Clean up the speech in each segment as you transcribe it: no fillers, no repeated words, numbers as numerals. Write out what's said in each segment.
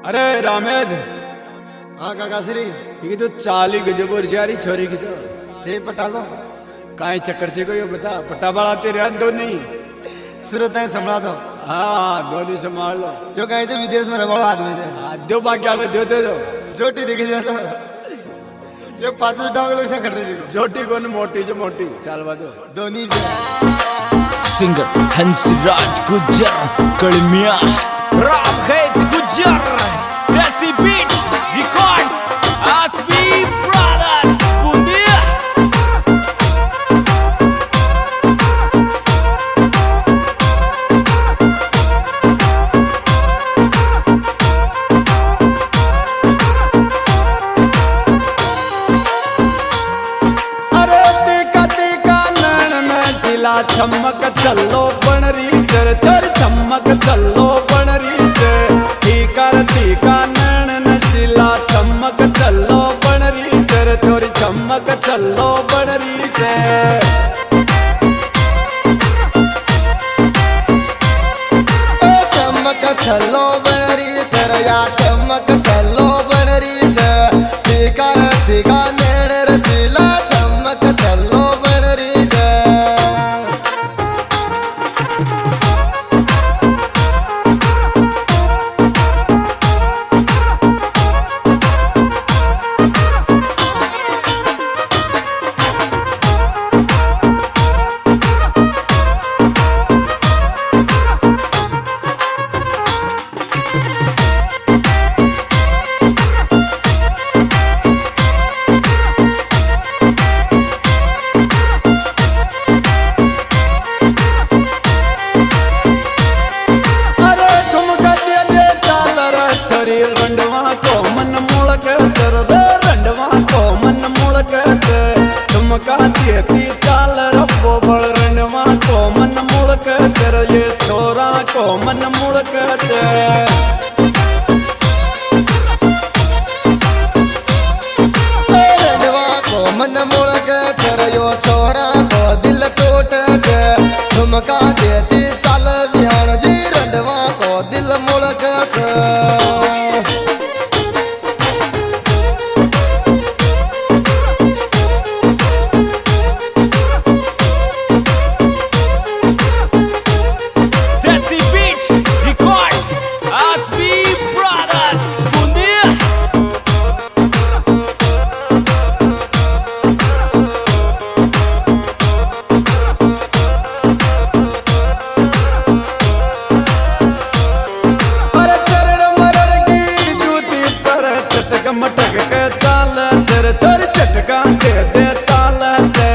अरे रामेश हाँ काकाश्री ये तो चाली गजबोर जारी छोरी की तो ते पटा लो काई चक्कर छे को ये बता पट्टा बाळा तेरे हाथ दो नहीं सूरत है संभला दो हाँ दोनों संभाल लो जो कहे थे विदेश में रवाड़ो आदमी थे दो बाकी आगे दो दे दो छोटी दिखी जाता जो 500 डांग लोग से खड़ रही थी छोटी कौन मोटी जो मोटी चालवा दो धोनी सिंगर हंसराज गुज्जर कलमिया राम है गुज्जर देसी बीट रिकॉर्ड्स आसबी ब्रदर्स बुंदिया अरे टीका टीका नैन में जिला चमक चलो बनरी चर चर चमक चलो बनरी चर टीका नैन में जिला चमक चलो बनरी चर चोरी चमक चलो बनरी चर चमक चलो बनरी चरया चमक चलो बनरी चर टीका टीका नैन रसीला चमक चलो बनरी चर अरे ठुमका दे दे चाल रे शरीर रंडवा को मन मुड़क कर रे रंडवा को मन मुड़क कर ठुमका दे दी चाल रब्बो बड़ रंडवा को मन मुड़क कर ये छोरा को मन मुड़क कर रंडवा को मन मुड़क चरयो छोरा को दिल टूट के ठुमका देती चाल बिहान जी रंडवा को दिल मुड़क देसी बीट रिकॉर्ड्स आसबी ब्रदर्स बुंदिया अरे चरण मरण की जूती पर चटक मटक के चाल चर चर चटका दे दे चाल से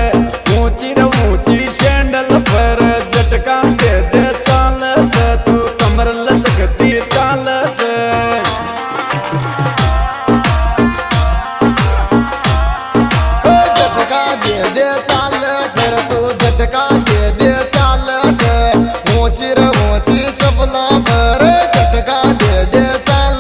ऊंची रे ऊंची सैंडल पर झटका दे दे चाल से तू कमर लचकती चाल से झटका दे दे चाल चर तू झटका दे दे चाल ऊंची रे ऊंची चपला पर झटका दे दे चाल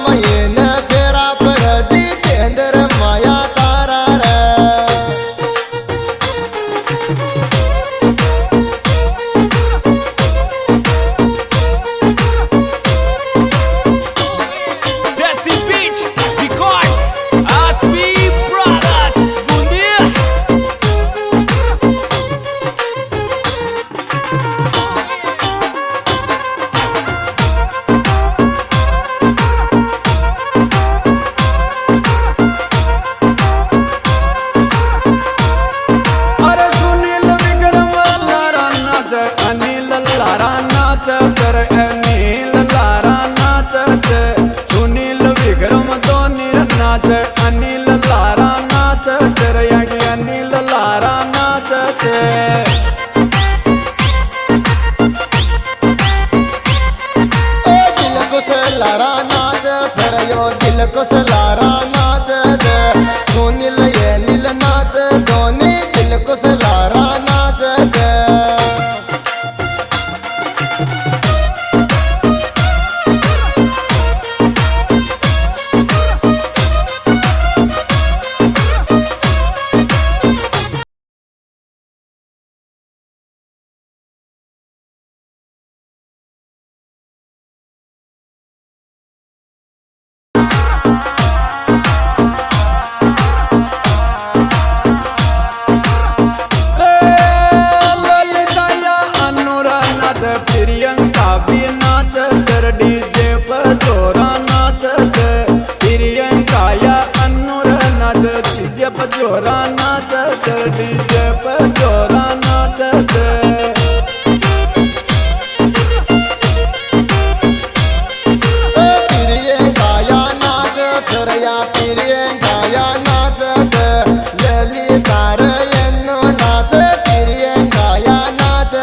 महीने फेरा पर जितेंद्र माया तारा रे Desi Beat Records Asbi Brothers Bundia अरे सुनील विक्रम लारा नाच अनिल लारा नाच कर अनिल लारा नाच सुनील विक्रम दोन्ही नाच अनिल लारा नाच कर अनिल लारा नाच दिल कुछ लारा नाच सरयो दिल कुछ लारा नाच सुनील ये नील नाच दोनी दिल कुछ लारा नाच ललिताया अनुरा नाच प्रियंका भी नाच कर डीजे पर जोरा नाच प्रियंका या अनुरा नाच डीजे पर जोरा नाच कर डीजे पर जोरा नाच प्रियंकाया नाच छरया प्रियंकाया नाच ललितार एन्नो नाच प्रियंकाया नाच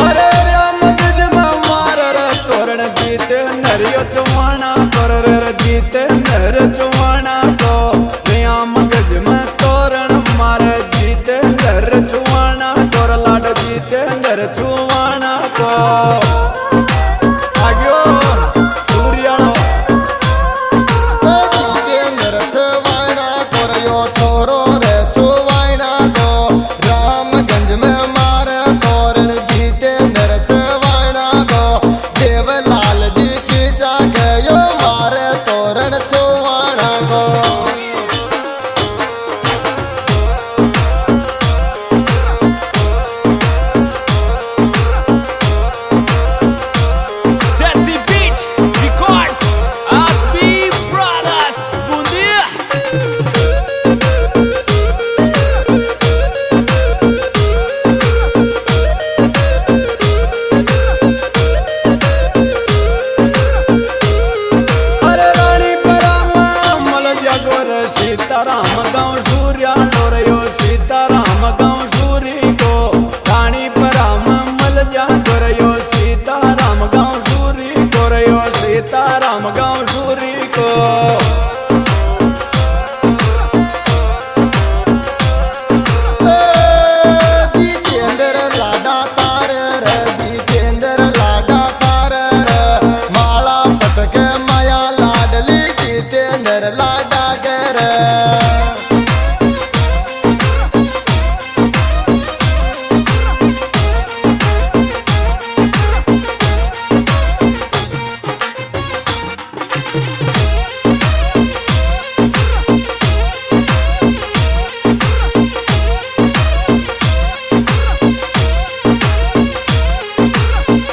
अरे राम गज में मार रे तोरण जीते नरियो चुवाना कर रे जीते नर चुवाना को राम गज में तोरण मार जीते नर चुवाना तोर लाड जीते नर चुवाना को आग्यो सूर्यानो जितेंद्र छवायना करयो छोरो रे छवायना को रामगंज में मार तोरण जितेंद्र छवायना को देवलाल जी खींचा गयो मार तोरण छवायना को Desi Beat Records Asbi Brothers Bundia अरे रानी परामा मल जगोर सीताराम गाँव सूर्या डोरयो सीताराम गाँव सूरी को रानी पराम मल जागोरयो सीताराम गाँव सूरी गोरयो सीताराम गाँव सूरी को जितेंद्र लाडा तार रे जितेंद्र लाडा तार रे माला पटक माया लाडली जितेंद्र लाडा कर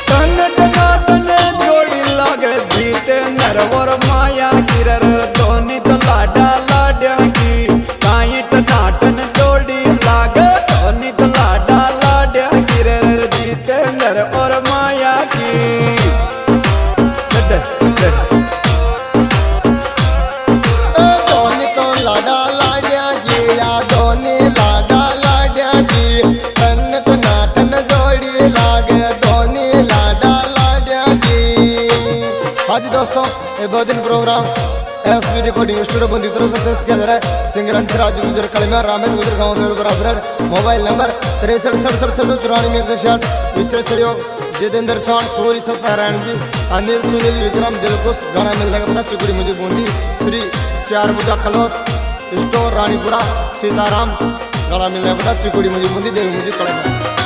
टन टना टने जोड़ी लागे जीते नरवर माया किरर दोनी तो लाडा लाड्या की काई टनाटन जोड़ी लागे दोनी तो लाडा लाड्या किरर जीते नर और माया की दोनी आज दोस्तों ये बहुत दिन प्रोग्राम एसबी रिकॉर्डिंग स्टूडियो बंदी तरफ से इसके अंदर है सिंगर अंतराज गुजर कलमा रामेश गुजर गांव देवर बराबर मोबाइल नंबर 63 विशेष सहयोग जितेंद्र चौहान सूर्य सत्यनारायण जी अनिल सुनील विक्रम दिलकुश गाना मिल जाएगा चिकुड़ी मुझे बूंदी श्री 4 बुजा खलोत स्टोर रानीपुरा सीताराम गाना मिल जाएगा चिकुड़ी मुझे बूंदी देवी मुझे कड़े